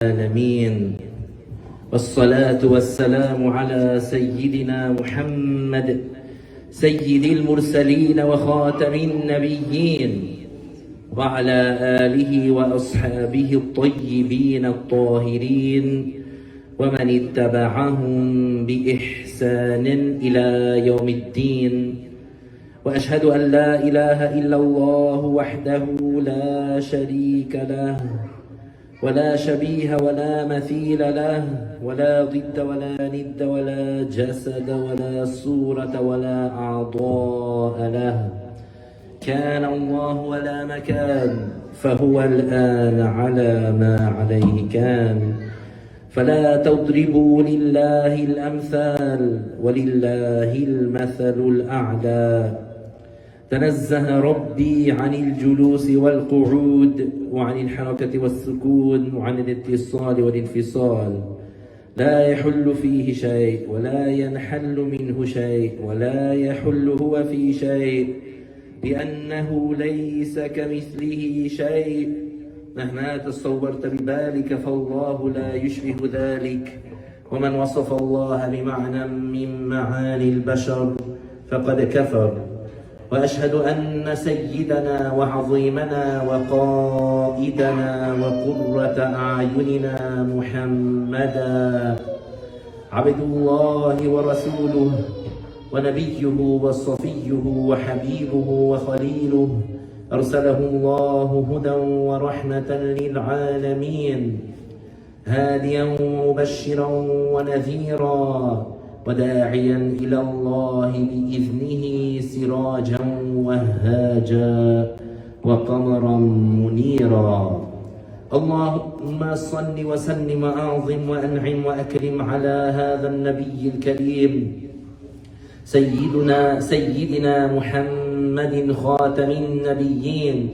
العالمين والصلاة والسلام على سيدنا محمد سيد المرسلين وخاتم النبيين وعلى آله وأصحابه الطيبين الطاهرين ومن اتبعهم بإحسان إلى يوم الدين. وأشهد أن لا إله إلا الله وحده لا شريك له ولا شبيه ولا مثيل له ولا ضد ولا ند ولا جسد ولا صورة ولا أعضاء له. كان الله ولا مكان فهو الآن على ما عليه كان. فلا تضربوا لله الأمثال ولله المثل الأعلى. تنزه ربي عن الجلوس والقعود وعن الحركة والسكون وعن الاتصال والانفصال. لا يحل فيه شيء ولا ينحل منه شيء ولا يحل هو في شيء لأنه ليس كمثله شيء. مهما تصورت بذلك فالله لا يشبه ذلك. ومن وصف الله بمعنى من معاني البشر فقد كفر. وأشهد أن سيدنا وعظيمنا وقائدنا وقرة أعيننا محمدا عبد الله ورسوله ونبيه وصفيه وحبيبه وخليله. أرسله الله هدى ورحمة للعالمين هاديا مبشرا ونذيرا وداعيا إلى الله بإذنه سراجا وهاجا وقمرا منيرا. اللهم صل وسلم وأعظم وأنعم وأكرم على هذا النبي الكريم سيدنا محمد خاتم النبيين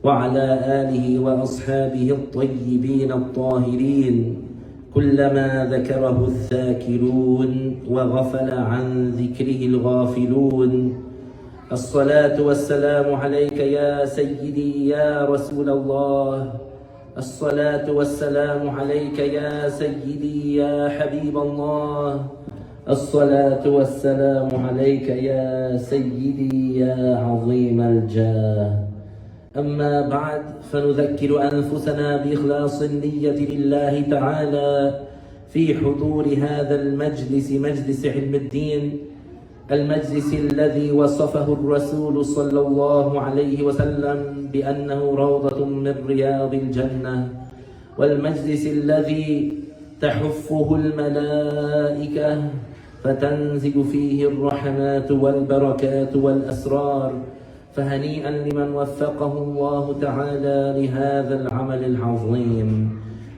وعلى آله وأصحابه الطيبين الطاهرين. كلما ذكره الذاكرون وغفل عن ذكره الغافلون. الصلاة والسلام عليك يا سيدي يا رسول الله. الصلاة والسلام عليك يا سيدي يا حبيب الله. الصلاة والسلام عليك يا سيدي يا عظيم الجاه. أما بعد فنذكر أنفسنا بإخلاص النية لله تعالى في حضور هذا المجلس، مجلس علم الدين، المجلس الذي وصفه الرسول صلى الله عليه وسلم بأنه روضة من رياض الجنة، والمجلس الذي تحفه الملائكة فتنزل فيه الرحمات والبركات والأسرار. فهنيئا لمن وفقه الله تعالى لهذا العمل العظيم.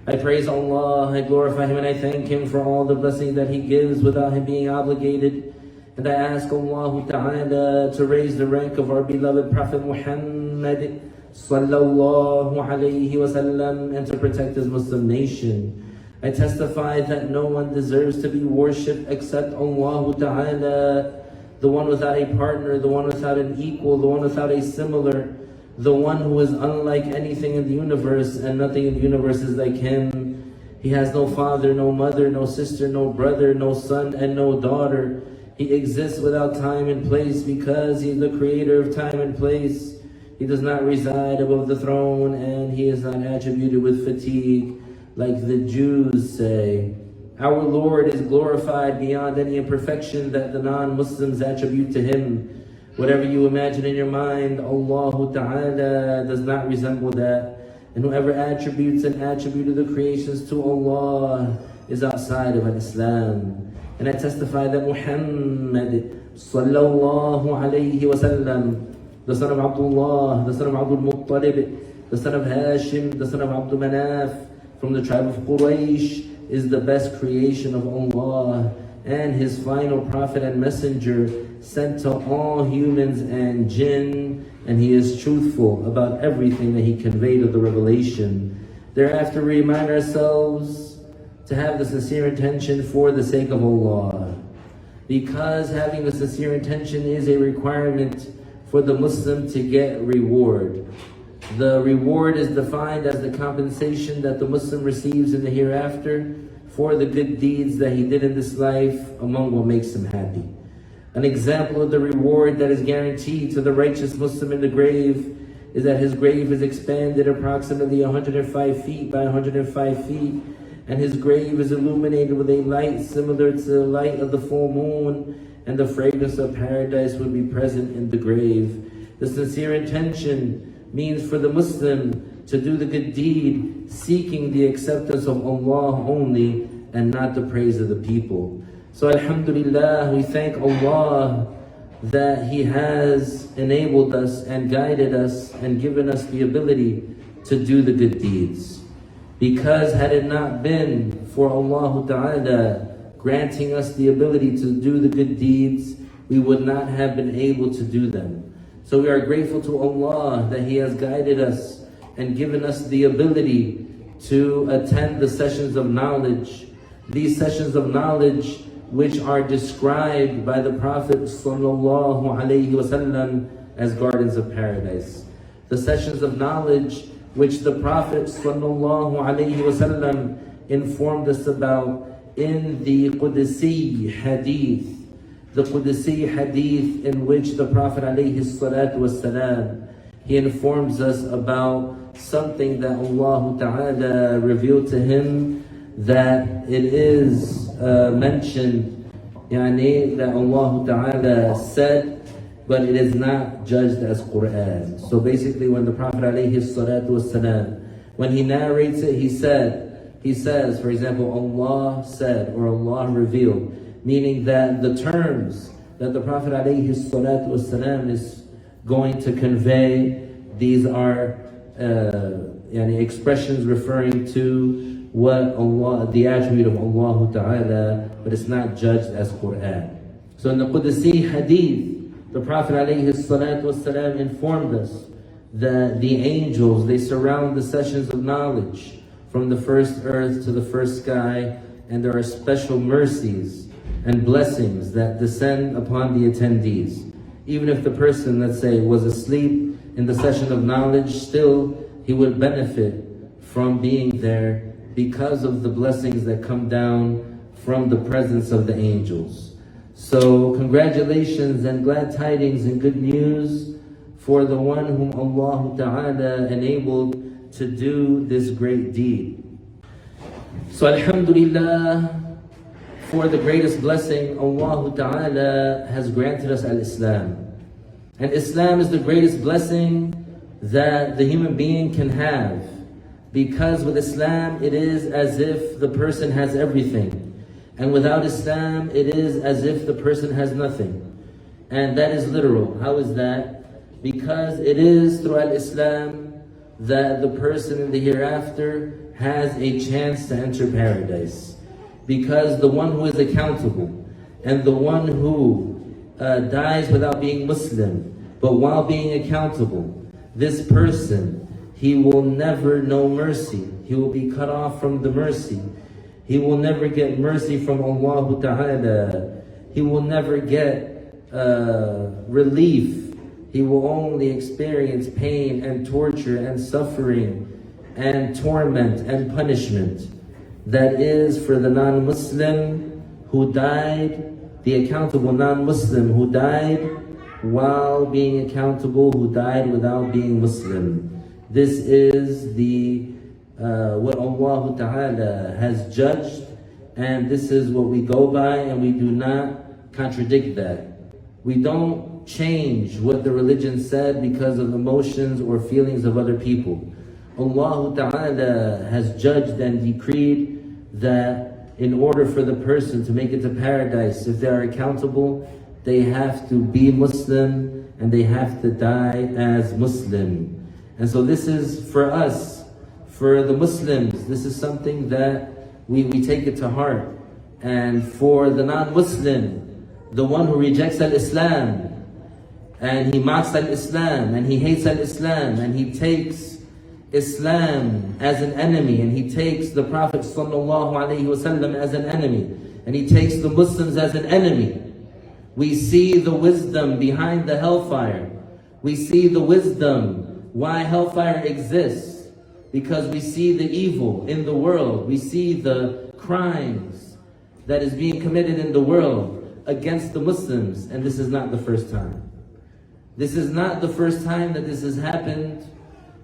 I praise Allah, I glorify Him, and I thank Him for all the blessings that He gives without Him being obligated. And I ask Allah ta'ala to raise the rank of our beloved Prophet Muhammad sallallahu alayhi wa sallam and to protect His Muslim nation. I testify that no one deserves to be worshipped except Allah ta'ala, the one without a partner, the one without an equal, the one without a similar, the one who is unlike anything in the universe, and nothing in the universe is like Him. He has no father, no mother, no sister, no brother, no son, and no daughter. He exists without time and place because He is the creator of time and place. He does not reside above the throne, and He is not attributed with fatigue like the Jews say. Our Lord is glorified beyond any imperfection that the non-Muslims attribute to Him. Whatever you imagine in your mind, Allah Ta'ala does not resemble that. And whoever attributes an attribute of the creations to Allah is outside of Islam. And I testify that Muhammad sallallahu alayhi wa sallam, the son of Abdullah, the son of Abdul Muttalib, the son of Hashim, the son of Abdul Manaf, from the tribe of Quraysh, is the best creation of Allah and His final prophet and messenger sent to all humans and jinn, and He is truthful about everything that He conveyed of the revelation. Thereafter we remind ourselves to have the sincere intention for the sake of Allah, because having the sincere intention is a requirement for the Muslim to get reward. The reward is defined as the compensation that the Muslim receives in the hereafter for the good deeds that he did in this life among what makes him happy. An example of the reward that is guaranteed to the righteous Muslim in the grave is that his grave is expanded approximately 105 feet by 105 feet, and his grave is illuminated with a light similar to the light of the full moon, and the fragrance of paradise would be present in the grave. The sincere intention means for the Muslim to do the good deed, seeking the acceptance of Allah only and not the praise of the people. So alhamdulillah, we thank Allah that He has enabled us and guided us and given us the ability to do the good deeds. Because had it not been for Allah Ta'ala granting us the ability to do the good deeds, we would not have been able to do them. So we are grateful to Allah that He has guided us and given us the ability to attend the sessions of knowledge. These sessions of knowledge which are described by the Prophet ﷺ as gardens of paradise. The sessions of knowledge which the Prophet ﷺ informed us about in the Qudsi Hadith. The Qudsi Hadith in which the Prophet ﷺ, he informs us about something that Allah Ta'ala revealed to him, that it is mentioned, that Allah Ta'ala said, but it is not judged as Qur'an. So basically when the Prophet ﷺ, when he narrates it, he says, for example, Allah said or Allah revealed, meaning that the terms that the Prophet ﷺ is going to convey, these are expressions referring to what Allah, the attribute of Allah Ta'ala, but it's not judged as Qur'an. So in the Qudsi Hadith, the Prophet ﷺ informed us that the angels, they surround the sessions of knowledge from the first earth to the first sky, and there are special mercies and blessings that descend upon the attendees. Even if the person, let's say, was asleep in the session of knowledge, still he would benefit from being there because of the blessings that come down from the presence of the angels. So congratulations and glad tidings and good news for the one whom Allah Ta'ala enabled to do this great deed. So alhamdulillah, for the greatest blessing, Allah Ta'ala has granted us al-Islam. And Islam is the greatest blessing that the human being can have. Because with Islam, it is as if the person has everything. And without Islam, it is as if the person has nothing. And that is literal. How is that? Because it is through al-Islam that the person in the hereafter has a chance to enter paradise. Because the one who is accountable and the one who dies without being Muslim, but while being accountable, this person, he will never know mercy. He will be cut off from the mercy. He will never get mercy from Allah Ta'ala. He will never get relief. He will only experience pain and torture and suffering and torment and punishment. That is for the non-Muslim who died, the accountable non-Muslim who died while being accountable, who died without being Muslim. This is the what Allah Ta'ala has judged, and this is what we go by, and we do not contradict that. We don't change what the religion said because of emotions or feelings of other people. Allah Ta'ala has judged and decreed that in order for the person to make it to paradise, if they are accountable, they have to be Muslim and they have to die as Muslim. And so this is for us, for the Muslims, this is something that we take it to heart. And for the non-Muslim, the one who rejects al-Islam, and he mocks al-Islam, and he hates al-Islam, and he takes Islam as an enemy, and he takes the Prophet ﷺ as an enemy, and he takes the Muslims as an enemy. We see the wisdom behind the hellfire. We see the wisdom why hellfire exists. Because we see the evil in the world. We see the crimes that is being committed in the world against the Muslims. And this is not the first time. This is not the first time that this has happened.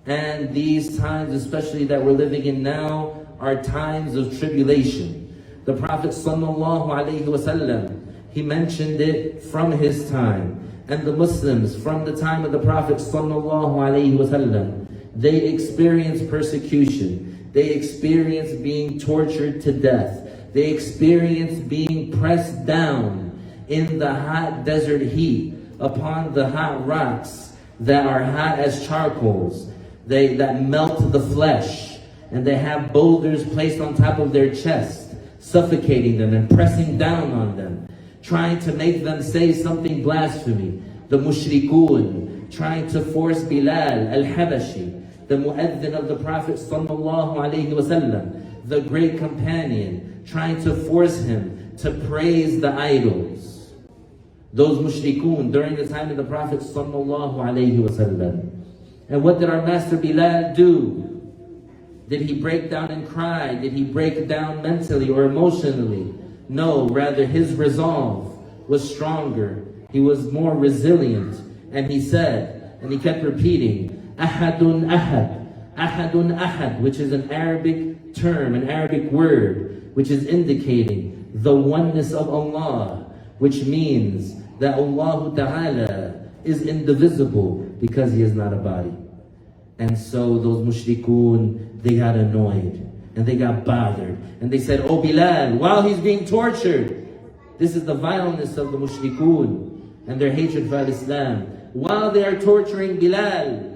And these times, especially that we're living in now, are times of tribulation. The Prophet ﷺ, he mentioned it from his time. And the Muslims, from the time of the Prophet ﷺ, they experienced persecution. They experienced being tortured to death. They experienced being pressed down in the hot desert heat upon the hot rocks that are hot as charcoals. That melt the flesh. And they have boulders placed on top of their chest, suffocating them and pressing down on them, trying to make them say something blasphemy. The mushrikun, trying to force Bilal al-Habashi, the mu'adhin of the Prophet ﷺ, the great companion, trying to force him to praise the idols. Those mushrikun during the time of the Prophet ﷺ. And what did our master Bilal do? Did he break down and cry? Did he break down mentally or emotionally? No, rather his resolve was stronger. He was more resilient. And he said, and he kept repeating, Ahadun Ahad, Ahadun Ahad, which is an Arabic term, an Arabic word, which is indicating the oneness of Allah, which means that Allah Ta'ala is indivisible because He is not a body. And so those mushrikun, they got annoyed and they got bothered. And they said, oh Bilal, while he's being tortured, this is the vileness of the mushrikun and their hatred for Islam. While they are torturing Bilal,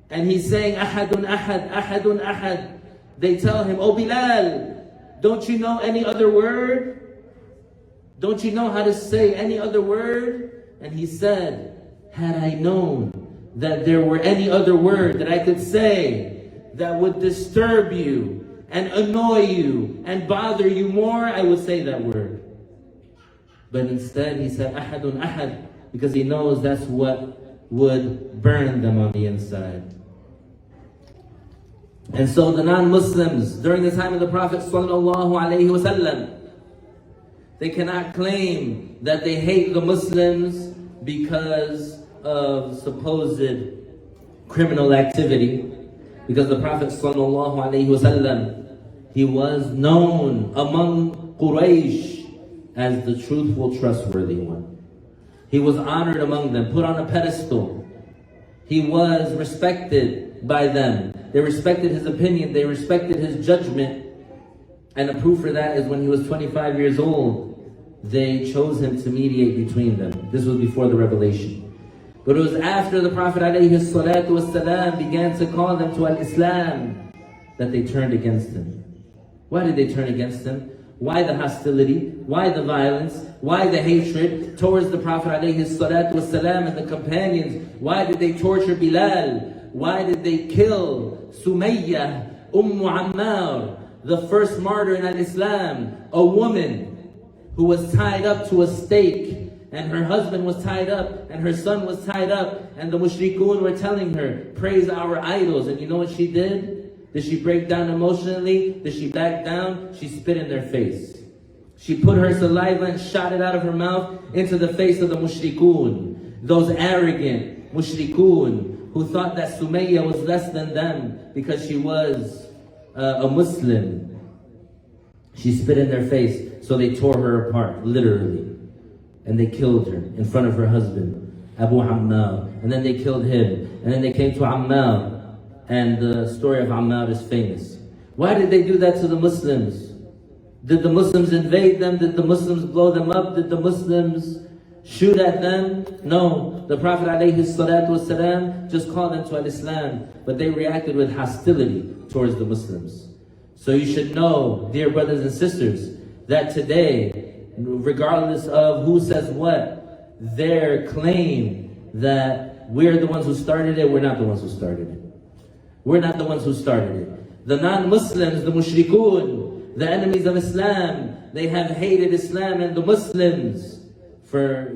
and he's saying, Ahadun Ahad, Ahadun Ahad, they tell him, oh Bilal, don't you know any other word? Don't you know how to say any other word? And he said, had I known that there were any other word that I could say that would disturb you and annoy you and bother you more, I would say that word. But instead he said Ahadun Ahad, because he knows that's what would burn them on the inside. And so the non-Muslims during the time of the Prophet ﷺ, they cannot claim that they hate the Muslims because of supposed criminal activity, because the Prophet ﷺ, he was known among Quraysh as the truthful, trustworthy one. He was honored among them, put on a pedestal. He was respected by them. They respected his opinion, they respected his judgment. And the proof for that is when he was 25 years old, they chose him to mediate between them. This was before the revelation. But it was after the Prophet ﷺ began to call them to al-Islam that they turned against him. Why did they turn against him? Why the hostility? Why the violence? Why the hatred towards the Prophet ﷺ and the companions? Why did they torture Bilal? Why did they kill Sumayyah, Ammar, the first martyr in al-Islam, a woman who was tied up to a stake, and her husband was tied up, and her son was tied up, and the mushrikun were telling her, praise our idols. And you know what she did? Did she break down emotionally? Did she back down? She spit in their face. She put her saliva and shot it out of her mouth into the face of the mushrikun. Those arrogant mushrikun who thought that Sumayyah was less than them because she was a Muslim. She spit in their face, so they tore her apart, literally. And they killed her in front of her husband, Abu Ammar. And then they killed him. And then they came to Ammar. And the story of Ammar is famous. Why did they do that to the Muslims? Did the Muslims invade them? Did the Muslims blow them up? Did the Muslims shoot at them? No. The Prophet ﷺ just called them to al-Islam. But they reacted with hostility towards the Muslims. So you should know, dear brothers and sisters, that today, regardless of who says what, their claim that we're the ones who started it, we're not the ones who started it. We're not the ones who started it. The non-Muslims, the mushrikun, the enemies of Islam, they have hated Islam and the Muslims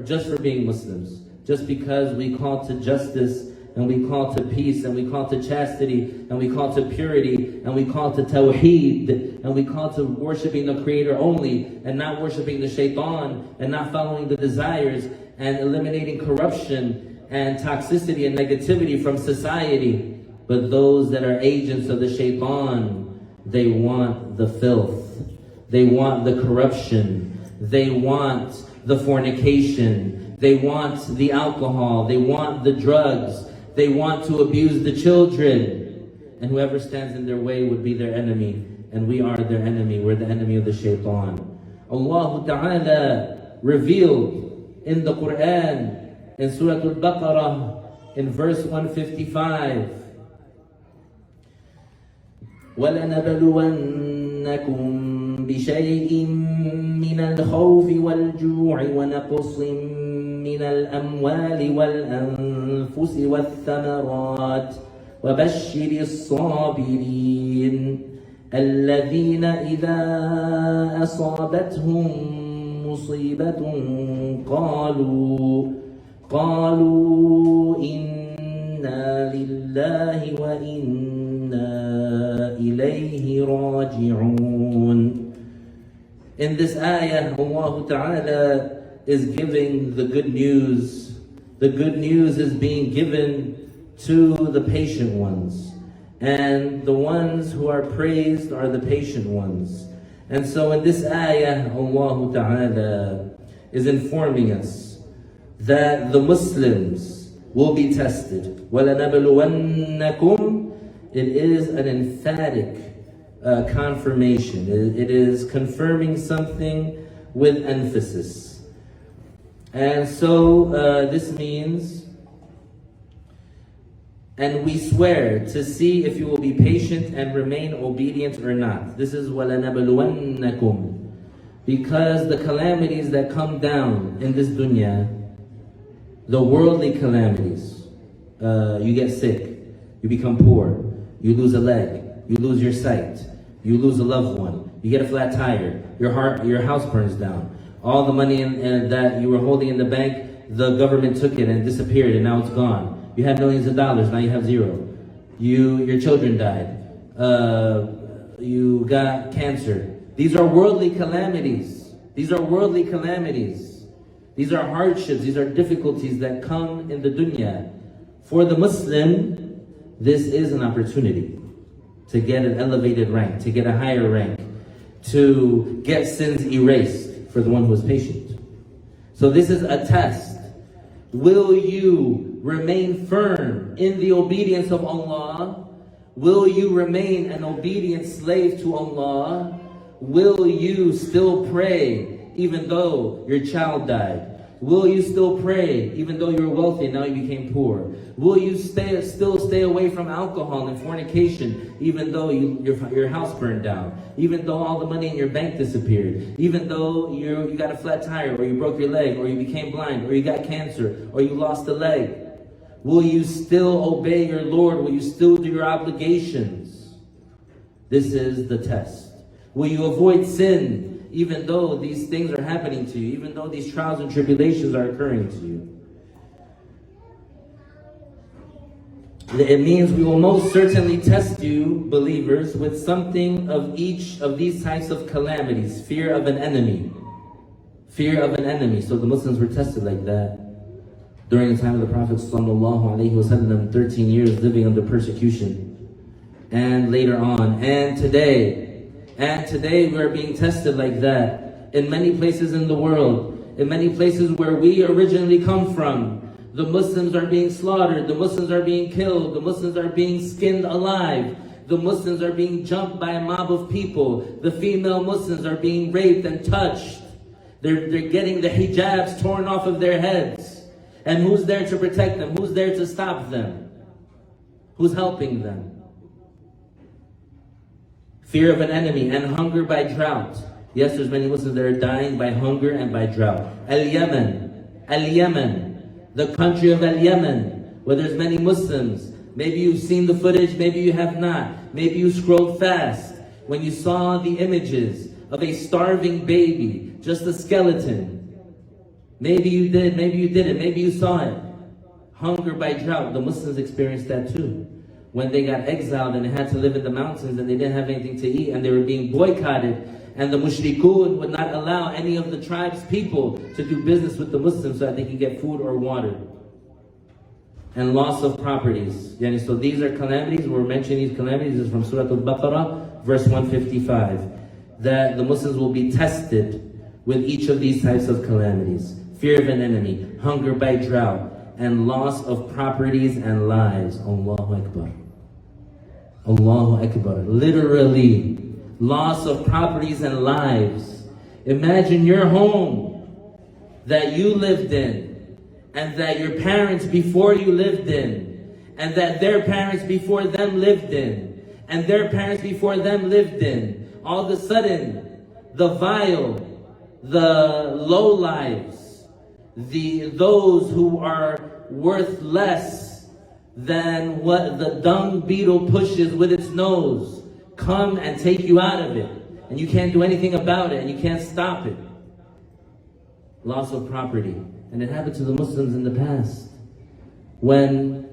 just for being Muslims. Just because we call to justice and we call to peace, and we call to chastity, and we call to purity, and we call to tawheed, and we call to worshiping the Creator only, and not worshiping the shaitan, and not following the desires, and eliminating corruption and toxicity and negativity from society. But those that are agents of the shaitan, they want the filth, they want the corruption, they want the fornication, they want the alcohol, they want the drugs, they want to abuse the children. And whoever stands in their way would be their enemy. And we are their enemy. We're the enemy of the shaitan. Allah Ta'ala revealed in the Quran, in Surah Al-Baqarah, in verse 155, وَلَنَبْلُوَنَّكُمْ بشيء من الخوف والجوع ونقص من الأموال والأنفس والثمرات وبشر الصابرين الذين إذا أصابتهم مصيبة قالوا إنا لله وإنا إليه راجعون. In this ayah, Allah Ta'ala is giving the good news. The good news is being given to the patient ones. And the ones who are praised are the patient ones. And so in this ayah, Allah Ta'ala is informing us that the Muslims will be tested. وَلَنَبْلُوَنَّكُمْ. It is an emphatic confirmation. It is confirming something with emphasis. And so this means, and we swear to see if you will be patient and remain obedient or not. This is وَلَنَبْلُوَنَّكُمْ. Because the calamities that come down in this dunya, the worldly calamities, you get sick, you become poor, you lose a leg, you lose your sight, you lose a loved one, you get a flat tire, your house burns down. All the money that you were holding in the bank, the government took it and disappeared and now it's gone. You had millions of dollars, now you have zero. Your children died. You got cancer. These are worldly calamities. These are worldly calamities. These are hardships, these are difficulties that come in the dunya. For the Muslim, this is an opportunity to get an elevated rank, to get a higher rank, to get sins erased for the one who is patient. So this is a test. Will you remain firm in the obedience of Allah? Will you remain an obedient slave to Allah? Will you still pray even though your child died? Will you still pray even though you were wealthy and now you became poor? Will you still stay away from alcohol and fornication even though your house burned down? Even though all the money in your bank disappeared? Even though you got a flat tire, or you broke your leg, or you became blind, or you got cancer, or you lost a leg? Will you still obey your Lord? Will you still do your obligations? This is the test. Will you avoid sin even though these things are happening to you, even though these trials and tribulations are occurring to you? It means we will most certainly test you, believers, with something of each of these types of calamities. Fear of an enemy. Fear of an enemy. So the Muslims were tested like that during the time of the Prophet ﷺ, 13 years living under persecution. And later on, and today we are being tested like that in many places in the world, in many places where we originally come from. The Muslims are being slaughtered, the Muslims are being killed, the Muslims are being skinned alive, the Muslims are being jumped by a mob of people, the female Muslims are being raped and touched, they're getting the hijabs torn off of their heads. And who's there to protect them? Who's there to stop them? Who's helping them? Fear of an enemy and hunger by drought. Yes, there's many Muslims that are dying by hunger and by drought. Al-Yemen, the country of Al-Yemen, where there's many Muslims. Maybe you've seen the footage, maybe you have not. Maybe you scrolled fast when you saw the images of a starving baby, just a skeleton. Maybe you did, maybe you didn't, maybe you saw it. Hunger by drought. The Muslims experienced that too. When they got exiled and they had to live in the mountains and they didn't have anything to eat and they were being boycotted, and the mushrikun would not allow any of the tribe's people to do business with the Muslims so that they could get food or water. And loss of properties. So these are calamities. We're mentioning these calamities. This is from Surah Al-Baqarah, verse 155. That the Muslims will be tested with each of these types of calamities. Fear of an enemy, hunger by drought, and loss of properties and lives. Allahu Akbar. Allahu Akbar. Literally, loss of properties and lives. Imagine your home that you lived in, and that your parents before you lived in, and that their parents before them lived in, and their parents before them lived in. All of a sudden, the vile, the low lives, those who are worth less than what the dung beetle pushes with its nose come and take you out of it, and you can't do anything about it, and you can't stop it. Loss of property. And it happened to the Muslims in the past. When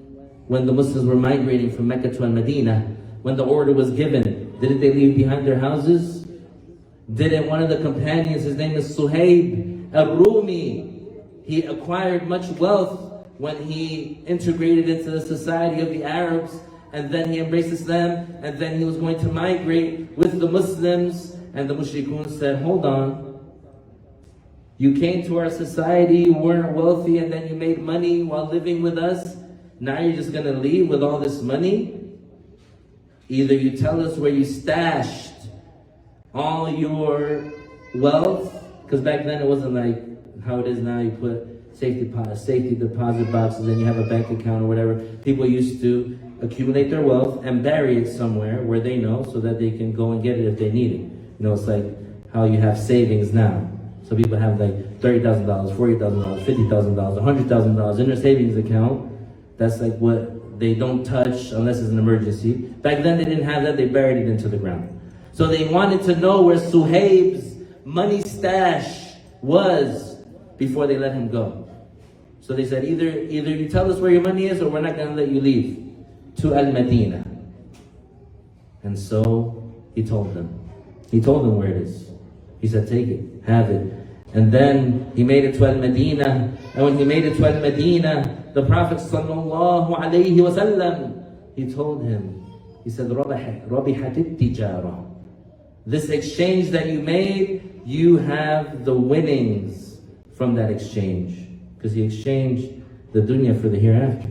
the Muslims were migrating from Mecca to Medina, when the order was given, didn't they leave behind their houses? Didn't one of the companions, his name is Suhaib al-Rumi, he acquired much wealth when he integrated into the society of the Arabs, and then he embraced Islam, and then he was going to migrate with the Muslims, and the mushrikun said, hold on. You came to our society, you weren't wealthy, and then you made money while living with us. Now you're just going to leave with all this money? Either you tell us where you stashed all your wealth, because back then it wasn't like how it is now. You put safety deposit boxes and you have a bank account or whatever. People used to accumulate their wealth and bury it somewhere where they know, so that they can go and get it if they need it. It's like how you have savings now. So people have like $30,000, $40,000, $50,000, $100,000 in their savings account. That's like what they don't touch unless it's an emergency. Back then they didn't have that, they buried it into the ground. So they wanted to know where Suhaib's money stash was before they let him go. So they said, either you tell us where your money is, or we're not going to let you leave to Al-Madinah. And so he told them. He told them where it is. He said, take it, have it. And then he made it to Al-Madinah. And when he made it to Al-Madinah, the Prophet sallallahu alayhi wa sallam, he told him, he said, رَبِحَتِ التِّجَارَةِ. This exchange that you made, you have the winnings from that exchange. Because he exchanged the dunya for the hereafter.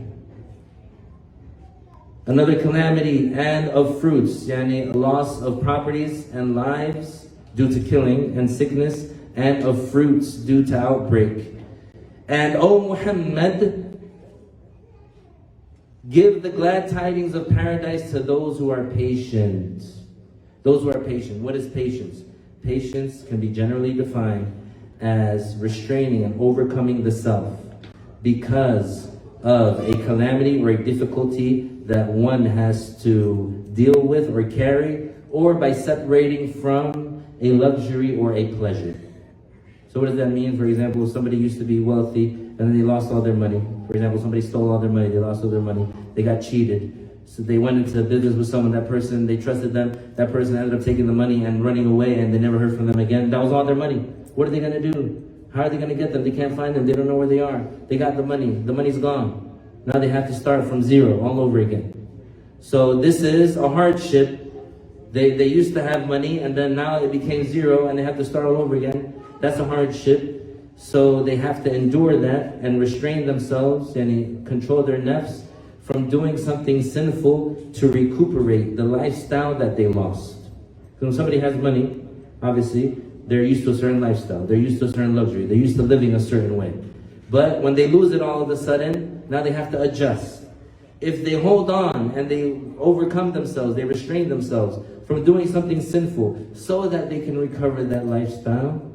Another calamity and of fruits, yani loss of properties and lives due to killing and sickness, and of fruits due to outbreak. And O Muhammad, give the glad tidings of paradise to those who are patient. Those who are patient. What is patience? Patience can be generally defined as restraining and overcoming the self because of a calamity or a difficulty that one has to deal with or carry, or by separating from a luxury or a pleasure. So what does that mean? For example, somebody used to be wealthy and then they lost all their money. For example, somebody stole all their money, they lost all their money, they got cheated. So they went into business with someone, that person, they trusted them, that person ended up taking the money and running away, and they never heard from them again. That was all their money. What are they going to do? How are they going to get them? They can't find them, they don't know where they are. They got the money's gone. Now they have to start from zero all over again. So this is a hardship. They used to have money, and then now it became zero and they have to start all over again. That's a hardship. So they have to endure that and restrain themselves and control their nafs from doing something sinful to recuperate the lifestyle that they lost. So when somebody has money, obviously, they're used to a certain lifestyle. They're used to a certain luxury. They're used to living a certain way. But when they lose it all of a sudden, now they have to adjust. If they hold on and they overcome themselves, they restrain themselves from doing something sinful so that they can recover that lifestyle,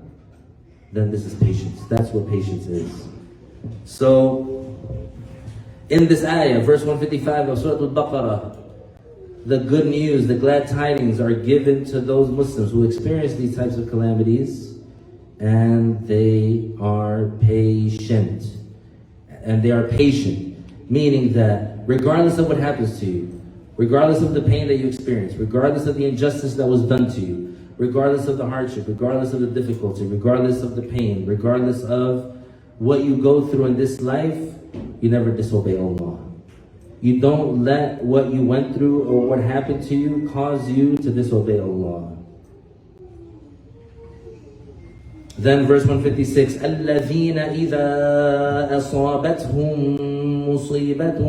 then this is patience. That's what patience is. So, in this ayah, verse 155 of Surah Al-Baqarah, the good news, the glad tidings are given to those Muslims who experience these types of calamities, and they are patient. And they are patient. Meaning that regardless of what happens to you, regardless of the pain that you experience, regardless of the injustice that was done to you, regardless of the hardship, regardless of the difficulty, regardless of the pain, regardless of what you go through in this life, you never disobey Allah. You don't let what you went through or what happened to you cause you to disobey Allah. Then verse 156, الَّذِينَ إِذَا أَصَابَتْهُم مُّصِيبَةٌ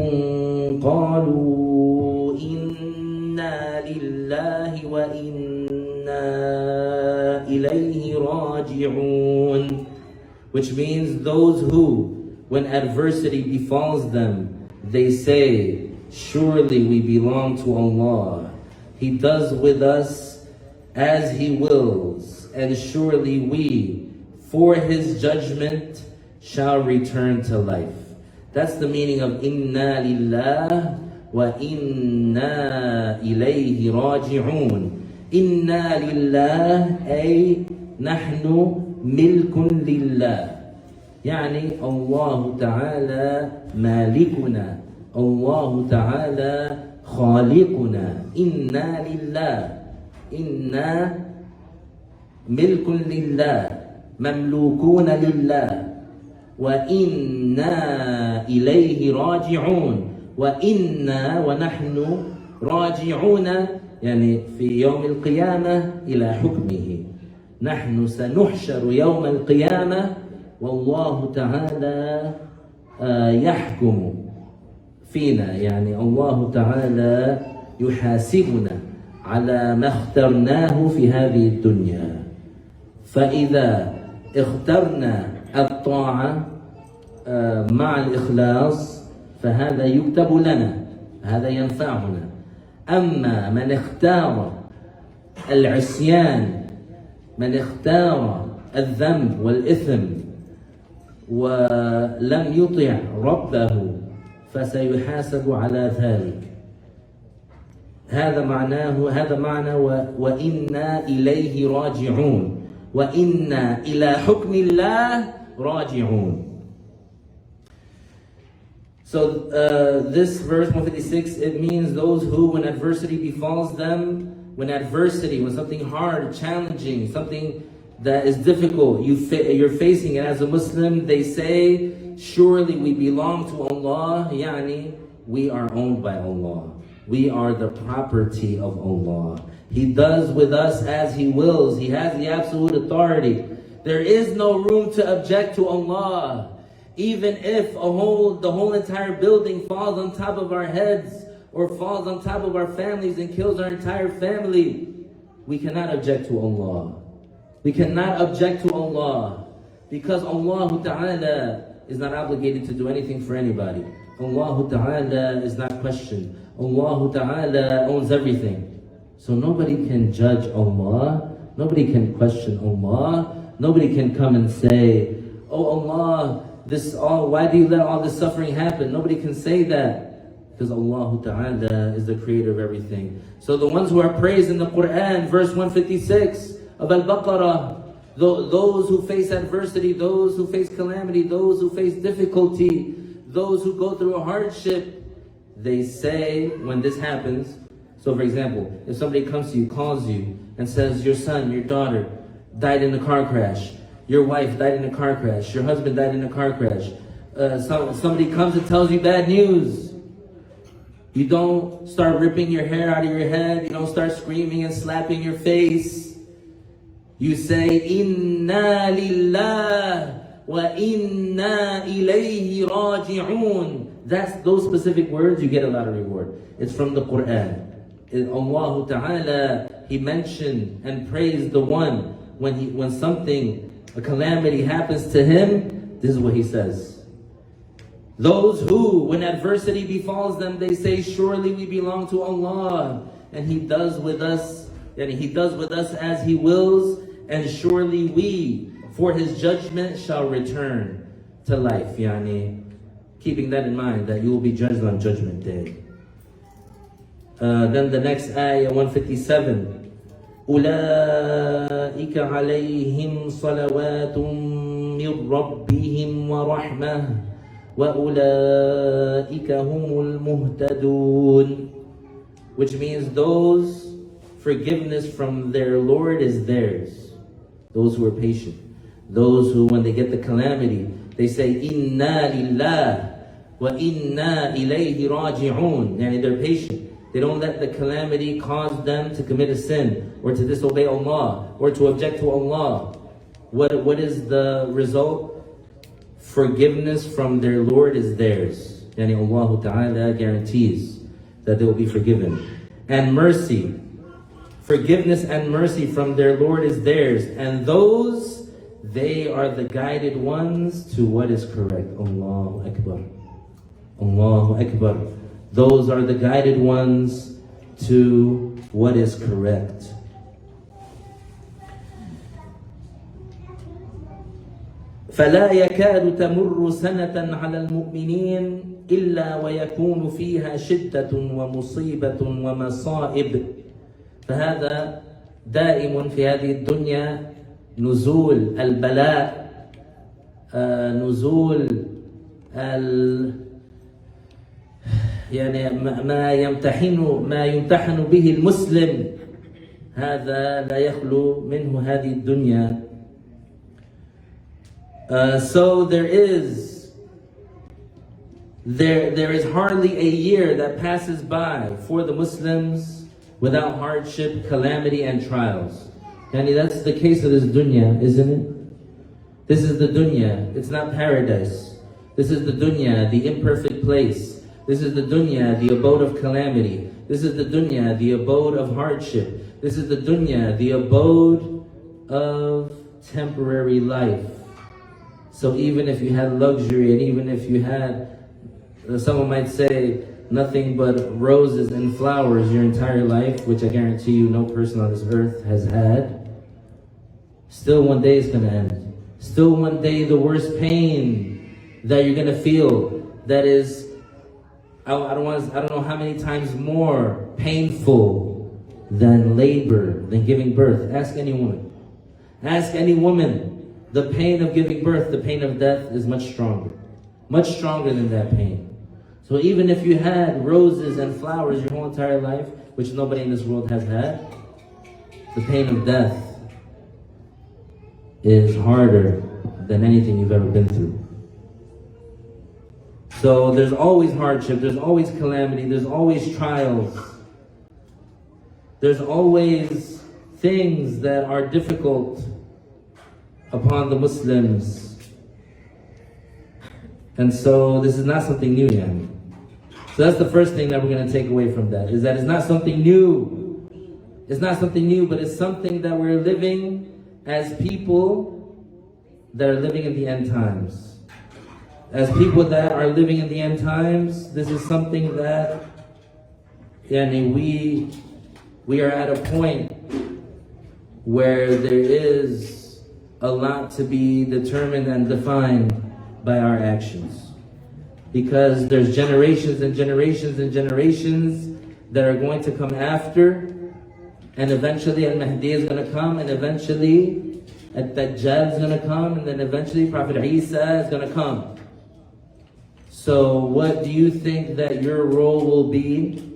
قَالُوا إِنَّا لِلَّهِ وَإِنَّا إِلَيْهِ رَاجِعُونَ. Which means those who, when adversity befalls them, they say, surely we belong to Allah. He does with us as He wills, and surely we, for His judgment, shall return to life. That's the meaning of Inna lillah wa inna ilayhi raji'un. Inna lillah ay nahnu milkun lillah. يعني الله تعالى مالكنا، الله تعالى خالقنا. إنا لله، إنا ملك لله، مملوكون لله، وإنا إليه راجعون. وإنا ونحن راجعون يعني في يوم القيامة إلى حكمه. نحن سنحشر يوم القيامة والله تعالى يحكم فينا، يعني الله تعالى يحاسبنا على ما اخترناه في هذه الدنيا. فإذا اخترنا الطاعة مع الإخلاص فهذا يكتب لنا، هذا ينفعنا. أما من اختار العصيان، من اختار الذنب والإثم ولم يطع ربه فسيحاسب على ذلك. هذا معناه، هذا معنى وإنا إليه راجعون، وإنا إلى حكم الله راجعون. So this verse 156, it means those who, when adversity befalls them, when something hard, challenging, something that is difficult, you're facing it as a Muslim, they say, surely we belong to Allah, yani we are owned by Allah. We are the property of Allah. He does with us as He wills. He has the absolute authority. There is no room to object to Allah. Even if the whole entire building falls on top of our heads or falls on top of our families and kills our entire family, we cannot object to Allah. We cannot object to Allah because Allah Ta'ala is not obligated to do anything for anybody. Allah Ta'ala is not questioned. Allah Ta'ala owns everything. So nobody can judge Allah. Nobody can question Allah. Nobody can come and say, oh Allah, why do you let all this suffering happen? Nobody can say that because Allah Ta'ala is the creator of everything. So the ones who are praised in the Quran, verse 156 of Al-Baqarah, those who face adversity, those who face calamity, those who face difficulty, those who go through a hardship, they say when this happens, so for example, if somebody comes to you, calls you, and says your son, your daughter died in a car crash, your wife died in a car crash, your husband died in a car crash, somebody comes and tells you bad news, you don't start ripping your hair out of your head, you don't start screaming and slapping your face. You say, Inna lillah wa inna ilayhi raji'un. Those specific words, you get a lot of reward. It's from the Quran. Allah Ta'ala, He mentioned and praised the one when something, a calamity happens to him, this is what He says. Those who, when adversity befalls them, they say, surely we belong to Allah, and He does with us, and He does with us as He wills, and surely we, for His judgment, shall return to life. Yani, keeping that in mind, that you will be judged on Judgment Day. Then the next ayah, 157. أولئك عليهم صلوات من ربهم ورحمة وَأُولَٰئِكَ هُمُ الْمُهْتَدُونَ. Which means those, forgiveness from their Lord is theirs. Those who are patient. Those who, when they get the calamity, they say, Inna lillah wa inna ilayhi raji'un. Yani they're patient. They don't let the calamity cause them to commit a sin, or to disobey Allah, or to object to Allah. What is the result? Forgiveness from their Lord is theirs. Yani Allah Ta'ala guarantees that they will be forgiven. And mercy. Forgiveness and mercy from their Lord is theirs. And those, they are the guided ones to what is correct. Allahu Akbar. Allahu Akbar. Those are the guided ones to what is correct. فلا يكاد تمر سنة على المؤمنين إلا ويكون فيها شدة ومصيبة ومصائب. فهذا دائم في هذه الدنيا، نزول البلاء، نزول يعني ما يمتحن به المسلم، هذا لا يخلو منه هذه الدنيا. So there is hardly a year that passes by for the Muslims without hardship, calamity, and trials. Yani that's the case of this dunya, isn't it? This is the dunya. It's not paradise. This is the dunya, the imperfect place. This is the dunya, the abode of calamity. This is the dunya, the abode of hardship. This is the dunya, the abode of temporary life. So even if you had luxury, and even if you had, someone might say, nothing but roses and flowers your entire life, which I guarantee you no person on this earth has had, still one day it's going to end. Still one day the worst pain that you're going to feel, that is, I don't know how many times more painful than labor, than giving birth. Ask any woman. Ask any woman. The pain of giving birth, the pain of death is much stronger. Much stronger than that pain. So even if you had roses and flowers your whole entire life, which nobody in this world has had, the pain of death is harder than anything you've ever been through. So there's always hardship, there's always calamity, there's always trials. There's always things that are difficult upon the Muslims. And so this is not something new yet. So that's the first thing that we're going to take away from that, is that it's not something new. It's not something new, but it's something that we're living as people that are living in the end times. As people that are living in the end times, this is something that we are at a point where there is a lot to be determined and defined by our actions. Because there's generations and generations and generations that are going to come after, and eventually Al-Mahdi is going to come, and eventually Al-Dajjal is going to come, and then eventually Prophet Isa is going to come. So what do you think that your role will be?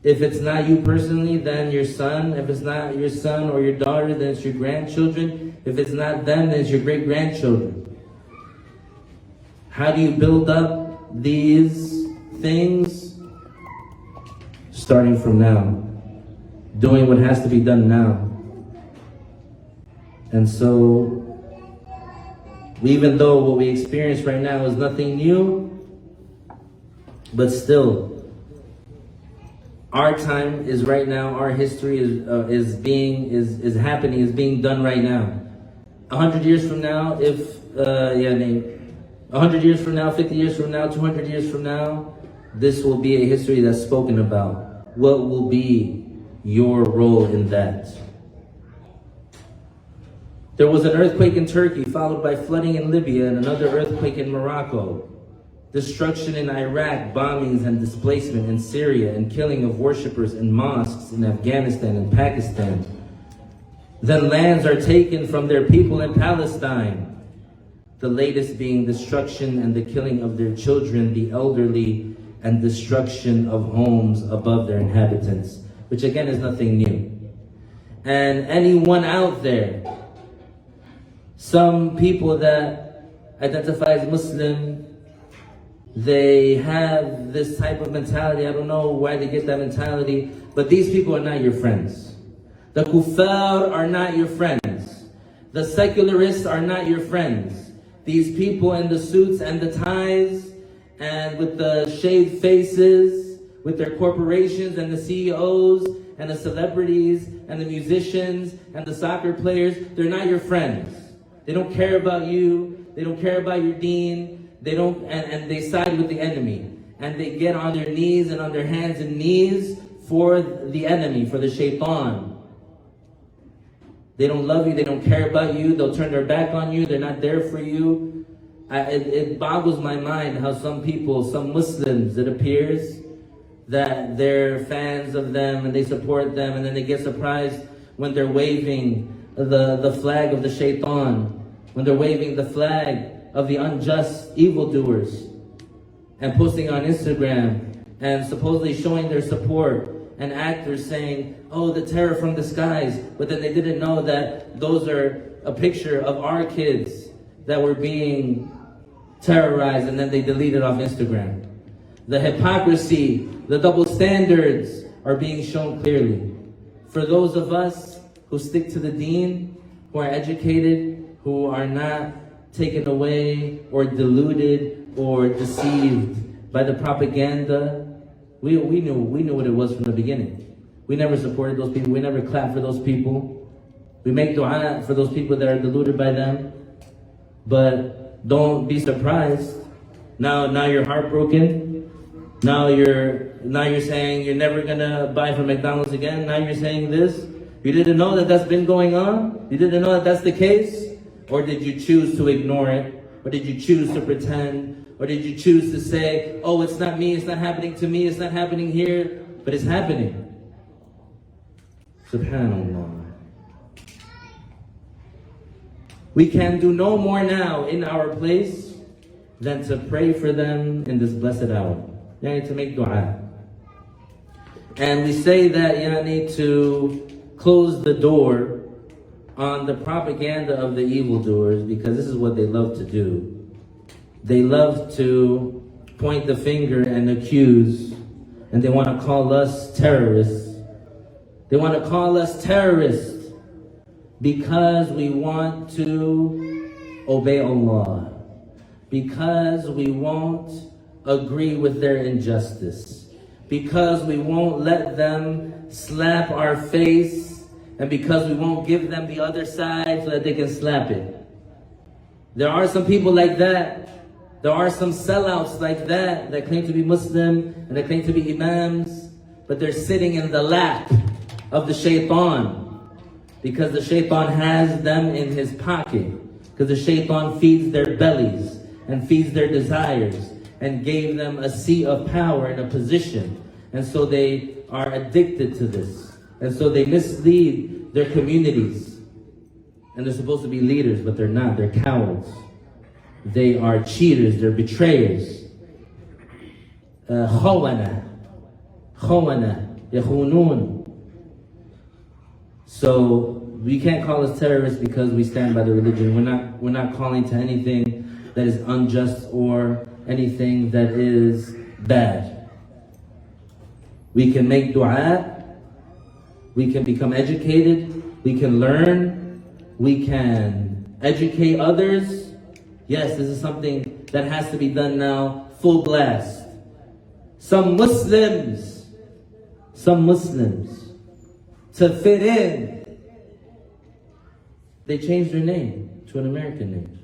If it's not you personally, then your son. If it's not your son or your daughter, then it's your grandchildren. If it's not them, then it's your great-grandchildren. How do you build up these things? Starting from now. Doing what has to be done now. And so, even though what we experience right now is nothing new, but still, our time is right now. Our history is happening, is being done right now. 100 years from now, 100 years from now, 50 years from now, 200 years from now, this will be a history that's spoken about. What will be your role in that? There was an earthquake in Turkey, followed by flooding in Libya, and another earthquake in Morocco. Destruction in Iraq, bombings and displacement in Syria, and killing of worshippers in mosques in Afghanistan and Pakistan. Then lands are taken from their people in Palestine. The latest being destruction and the killing of their children, the elderly, and destruction of homes above their inhabitants, which again is nothing new. And anyone out there, some people that identify as Muslim, they have this type of mentality. I don't know why they get that mentality, but these people are not your friends. The kuffar are not your friends. The secularists are not your friends. These people in the suits and the ties and with the shaved faces, with their corporations and the CEOs and the celebrities and the musicians and the soccer players, they're not your friends. They don't care about you. They don't care about your deen. They don't, and they side with the enemy. And they get on their knees and on their hands and knees for the enemy, for the shaitan. They don't love you. They don't care about you. They'll turn their back on you. They're not there for you. It boggles my mind how some people, some Muslims, it appears that they're fans of them and they support them, and then they get surprised when they're waving the flag of the shaitan, when they're waving the flag of the unjust evildoers and posting on Instagram and supposedly showing their support, and actors saying, oh, the terror from the skies, but then they didn't know that those are a picture of our kids that were being terrorized, and then they deleted off Instagram. The hypocrisy, the double standards are being shown clearly. For those of us who stick to the deen, who are educated, who are not taken away or deluded or deceived by the propaganda, we knew what it was from the beginning. We never supported those people. We never clapped for those people. We make dua for those people that are deluded by them. But don't be surprised. Now you're heartbroken. Now you're saying you're never gonna buy from McDonald's again. Now you're saying this. You didn't know that that's been going on? You didn't know that that's the case? Or did you choose to ignore it? Or did you choose to pretend? Or did you choose to say, oh, it's not me, it's not happening to me, it's not happening here, but it's happening? Subhanallah. We can do no more now in our place than to pray for them in this blessed hour. Yani to make dua. And we say that yani to close the door on the propaganda of the evildoers, because this is what they love to do. They love to point the finger and accuse, and they want to call us terrorists. They want to call us terrorists because we want to obey Allah, because we won't agree with their injustice, because we won't let them slap our face, and because we won't give them the other side so that they can slap it. There are some people like that. There are some sellouts like that claim to be Muslim and that claim to be imams, but they're sitting in the lap of the shaitan, because the shaitan has them in his pocket, because the shaitan feeds their bellies and feeds their desires and gave them a seat of power and a position, and so they are addicted to this, and so they mislead their communities, and they're supposed to be leaders, but they're not. They're cowards. They are cheaters, they're betrayers. Khawana, yakhunun. So we can't call us terrorists because we stand by the religion. We're not calling to anything that is unjust or anything that is bad. We can make dua, we can become educated, we can learn, we can educate others. Yes, this is something that has to be done now, full blast. Some Muslims, to fit in, they changed their name to an American name.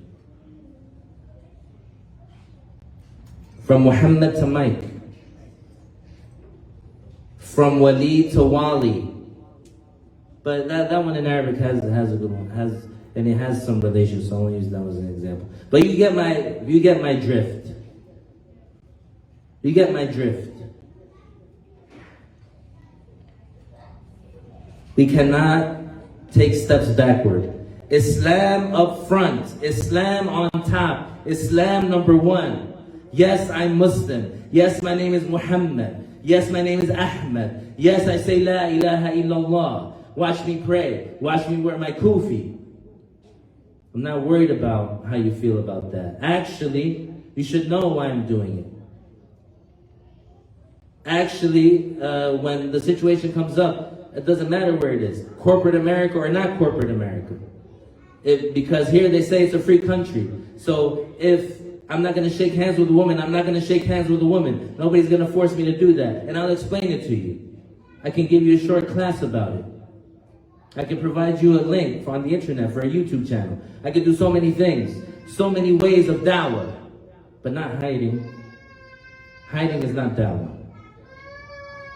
From Muhammad to Mike. From Wali to Wali. But that one in Arabic has a good one. And it has some relation, so I'll use that as an example. But you get my drift. You get my drift. We cannot take steps backward. Islam up front, Islam on top, Islam number one. Yes, I'm Muslim. Yes, my name is Muhammad. Yes, my name is Ahmed. Yes, I say La ilaha illallah. Watch me pray. Watch me wear my kufi. I'm not worried about how you feel about that. Actually, you should know why I'm doing it. Actually, when the situation comes up, it doesn't matter where it is, corporate America or not corporate America. Because here they say it's a free country. So if I'm not going to shake hands with a woman, I'm not going to shake hands with a woman. Nobody's going to force me to do that. And I'll explain it to you. I can give you a short class about it. I can provide you a link on the internet for a YouTube channel. I can do so many things, so many ways of dawah, but not hiding. Hiding is not dawah.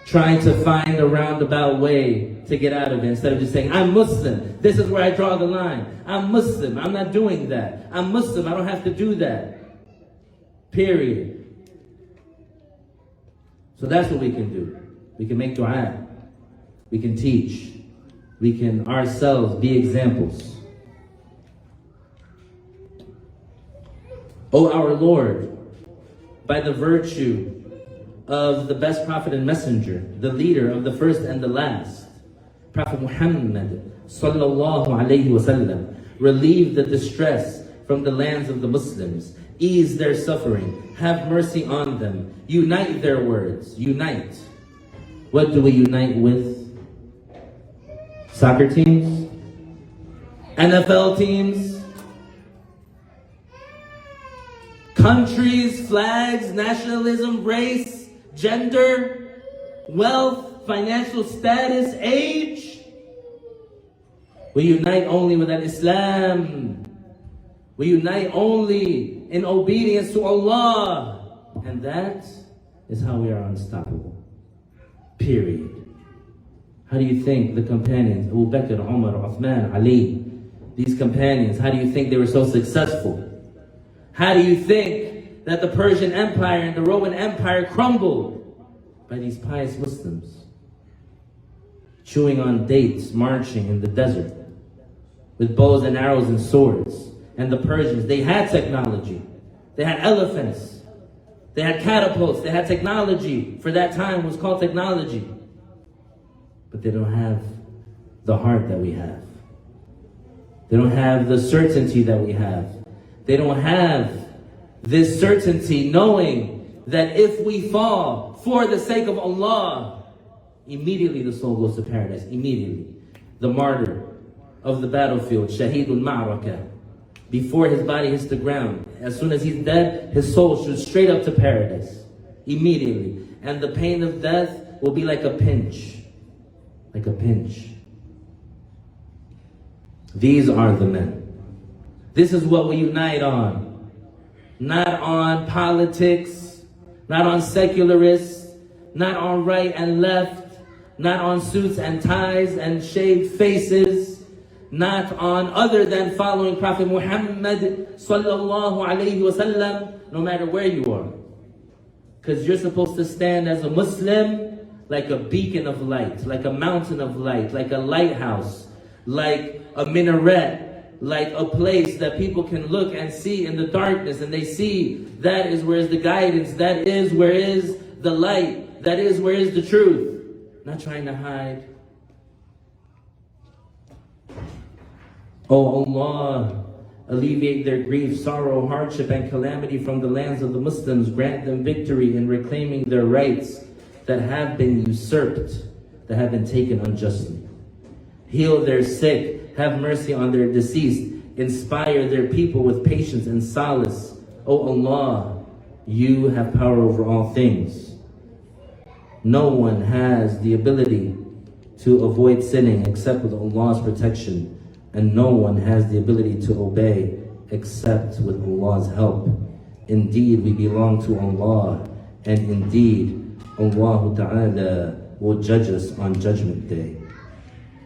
Trying to find a roundabout way to get out of it instead of just saying, I'm Muslim. This is where I draw the line. I'm Muslim. I'm not doing that. I'm Muslim. I don't have to do that. Period. So that's what we can do. We can make dua. We can teach. We can ourselves be examples. O our Lord, by the virtue of the best prophet and messenger, the leader of the first and the last, Prophet Muhammad sallallahu alayhi wasallam, relieve the distress from the lands of the Muslims, ease their suffering, have mercy on them, unite their words, unite. What do we unite with? Soccer teams? NFL teams? Countries, flags, nationalism, race, gender, wealth, financial status, age? We unite only with Islam. We unite only in obedience to Allah. And that is how we are unstoppable. Period. How do you think the companions, Abu Bakr, Umar, Uthman, Ali, these companions, how do you think they were so successful? How do you think that the Persian Empire and the Roman Empire crumbled? By these pious Muslims. Chewing on dates, marching in the desert with bows and arrows and swords. And the Persians, they had technology. They had elephants. They had catapults. They had technology. For that time, it was called technology. But they don't have the heart that we have. They don't have the certainty that we have. They don't have this certainty knowing that if we fall for the sake of Allah, immediately the soul goes to paradise. Immediately. The martyr of the battlefield, Shahidul Ma'rakah, before his body hits the ground, as soon as he's dead, his soul shoots straight up to paradise. Immediately. And the pain of death will be like a pinch. Like a pinch. These are the men. This is what we unite on. Not on politics, not on secularists, not on right and left, not on suits and ties and shaved faces, not on other than following Prophet Muhammad sallallahu alayhi wasallam, no matter where you are. Because you're supposed to stand as a Muslim like a beacon of light, like a mountain of light, like a lighthouse, like a minaret, like a place that people can look and see in the darkness, and they see that is where is the guidance, that is where is the light, that is where is the truth. Not trying to hide. Oh Allah, alleviate their grief, sorrow, hardship, and calamity from the lands of the Muslims. Grant them victory in reclaiming their rights that have been usurped, that have been taken unjustly. Heal their sick, have mercy on their deceased, inspire their people with patience and solace. O Allah, you have power over all things. No one has the ability to avoid sinning except with Allah's protection, and no one has the ability to obey except with Allah's help. Indeed, we belong to Allah, and indeed, Allah Ta'ala will judge us on Judgment Day.